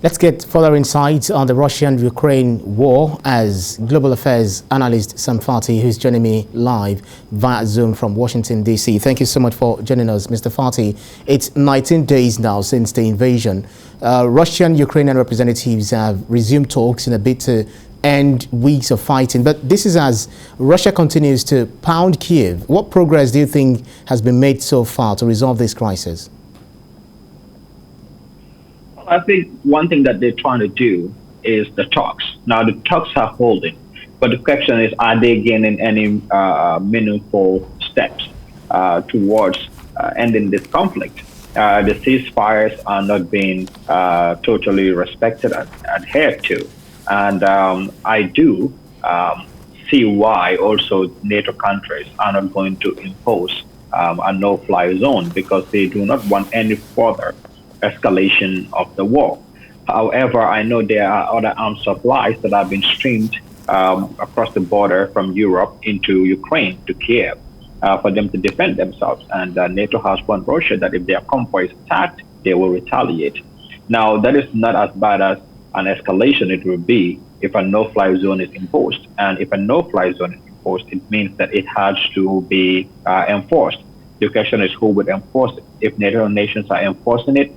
Let's get further insights on the Russian-Ukraine war as global affairs analyst Sam Phatey, who's joining me live via Zoom from Washington, D.C. Thank you so much for joining us, Mr. Phatey. It's 19 days now since the invasion. Russian-Ukrainian representatives have resumed talks in a bid to end weeks of fighting. But this is as Russia continues to pound Kiev. What progress do you think has been made so far to resolve this crisis? I think one thing that they're trying to do is the talks. Now, the talks are holding, but the question is, are they gaining any meaningful steps towards ending this conflict? The ceasefires are not being totally respected and adhered to. And I do see why also NATO countries are not going to impose a no-fly zone, because they do not want any further escalation of the war. However, I know there are other arms supplies that have been streamed across the border from Europe into Ukraine to Kiev for them to defend themselves. And NATO has warned Russia that if their convoy is attacked, they will retaliate. Now, that is not as bad as an escalation it will be if a no-fly zone is imposed. And if a no-fly zone is imposed, it means that it has to be enforced. The question is who would enforce it. If NATO nations are enforcing it,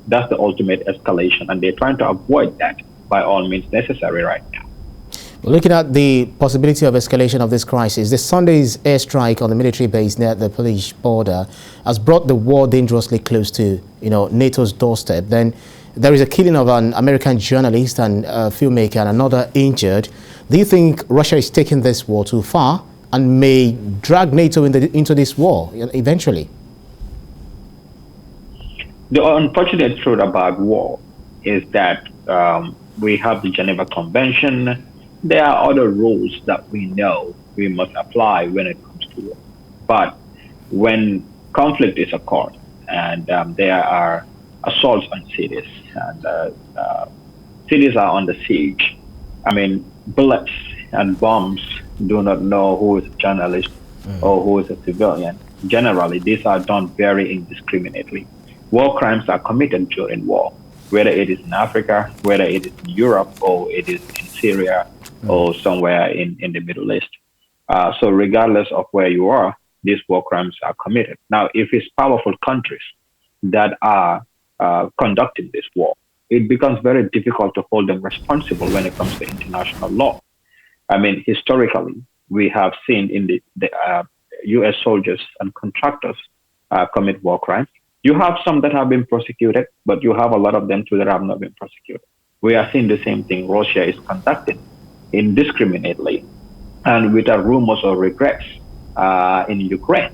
that's the ultimate escalation, and they're trying to avoid that by all means necessary right now. Looking at the possibility of escalation of this crisis, this Sunday's airstrike on the military base near the Polish border has brought the war dangerously close to, NATO's doorstep. Then there is a killing of an American journalist and filmmaker and another injured. Do you think Russia is taking this war too far and may drag NATO into this war eventually? The unfortunate truth about war is that we have the Geneva Convention. There are other rules that we know we must apply when it comes to war. But when conflict is occurred and there are assaults on cities and cities are under siege, I mean, bullets and bombs do not know who is a journalist or who is a civilian. Generally, these are done very indiscriminately. War crimes are committed during war, whether it is in Africa, whether it is in Europe, or it is in Syria, or somewhere in the Middle East. So regardless of where you are, these war crimes are committed. Now, if it's powerful countries that are conducting this war, it becomes very difficult to hold them responsible when it comes to international law. I mean, historically, we have seen in the U.S. soldiers and contractors commit war crimes. You have some that have been prosecuted, but you have a lot of them too that have not been prosecuted. We are seeing the same thing Russia is conducting indiscriminately and without rumors or regrets in Ukraine.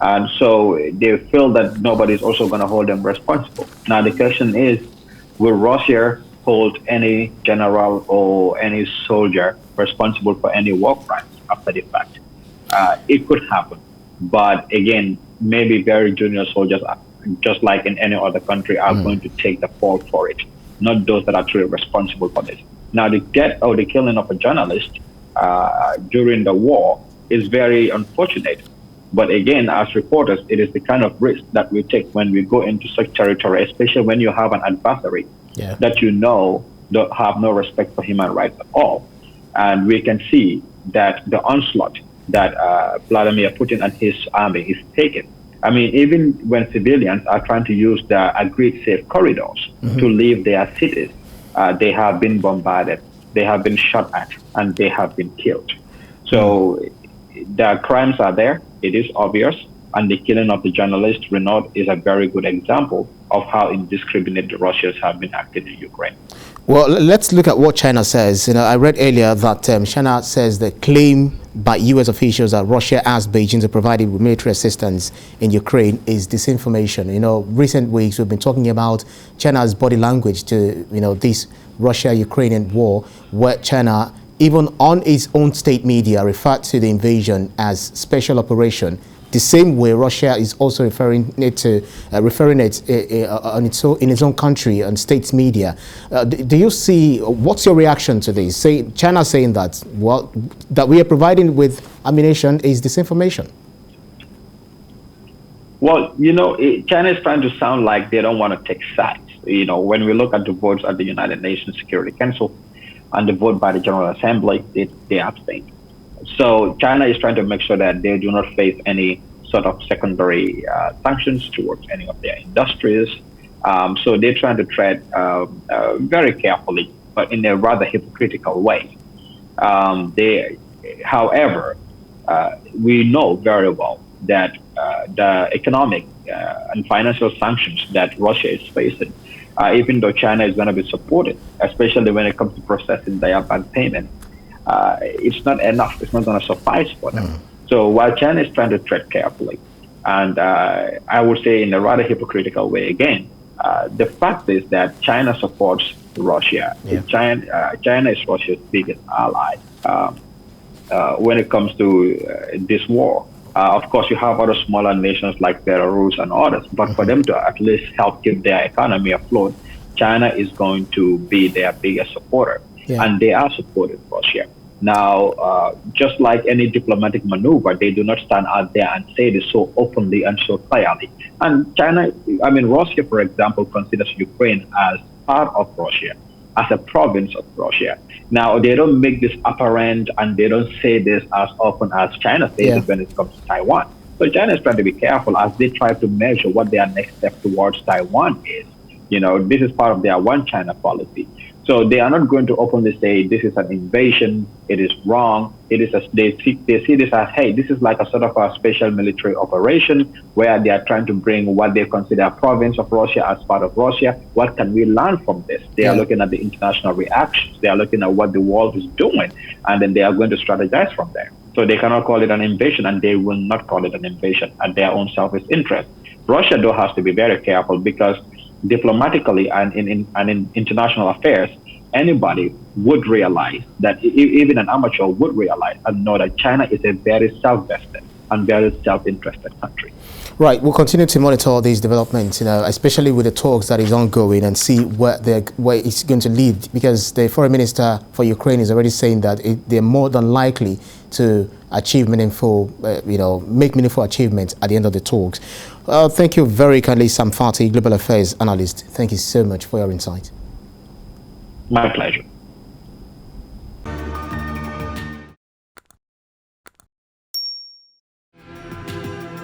And so they feel that nobody is also going to hold them responsible. Now, the question is, will Russia hold any general or any soldier responsible for any war crimes after the fact? It could happen. But again, maybe very junior soldiers, just like in any other country, are going to take the fall for it, not those that are truly responsible for this. Now, the death or the killing of a journalist during the war is very unfortunate. But again, as reporters, it is the kind of risk that we take when we go into such territory, especially when you have an adversary that don't have no respect for human rights at all. And we can see that the onslaught that Vladimir Putin and his army is taking. I mean, even when civilians are trying to use the agreed safe corridors to leave their cities, they have been bombarded, they have been shot at, and they have been killed. So the crimes are there, it is obvious, and the killing of the journalist Renaud is a very good example of how indiscriminate the Russians have been acting in Ukraine. Well, let's look at what China says. I read earlier that China says the claim by U.S. officials that Russia asked Beijing to provide it with military assistance in Ukraine is disinformation. Recent weeks we've been talking about China's body language to, this Russia-Ukrainian war, where China, even on its own state media, referred to the invasion as special operation. The same way Russia is also referring it in its own country and states media. Do you see, what's your reaction to this? China saying that, that we are providing with ammunition is disinformation? Well, China is trying to sound like they don't want to take sides. When we look at the votes at the United Nations Security Council and the vote by the General Assembly, they abstained. So China is trying to make sure that they do not face any sort of secondary sanctions towards any of their industries. So they're trying to tread very carefully, but in a rather hypocritical way. However, we know very well that the economic and financial sanctions that Russia is facing, even though China is going to be supported, especially when it comes to processing their bank payment, it's not enough. It's not going to suffice for them. So while China is trying to tread carefully, and I would say in a rather hypocritical way again, the fact is that China supports Russia. Yeah. China is Russia's biggest ally when it comes to this war. Of course, you have other smaller nations like Belarus and others, but for them to at least help keep their economy afloat, China is going to be their biggest supporter, and they are supporting Russia. Now, just like any diplomatic maneuver, they do not stand out there and say this so openly and so clearly. And Russia, for example, considers Ukraine as part of Russia, as a province of Russia. Now, they don't make this apparent and they don't say this as often as China says it when it comes to Taiwan. So China is trying to be careful as they try to measure what their next step towards Taiwan is. This is part of their one China policy. So they are not going to openly say this is an invasion, it is wrong. They see this as, hey, this is like a sort of a special military operation where they are trying to bring what they consider a province of Russia as part of Russia. What can we learn from this? They are looking at the international reactions. They are looking at what the world is doing, and then they are going to strategize from there. So they cannot call it an invasion, and they will not call it an invasion at their own selfish interest. Russia, though, has to be very careful because diplomatically and in international affairs, anybody would realize that, even an amateur would realize and know that China is a very self-vested and very self-interested country. Right, we'll continue to monitor these developments, especially with the talks that is ongoing, and see where it's going to lead, because the foreign minister for Ukraine is already saying that they're more than likely to achieve make meaningful achievements at the end of the talks. Thank you very kindly, Sam Phatey, Global Affairs Analyst. Thank you so much for your insight. My pleasure.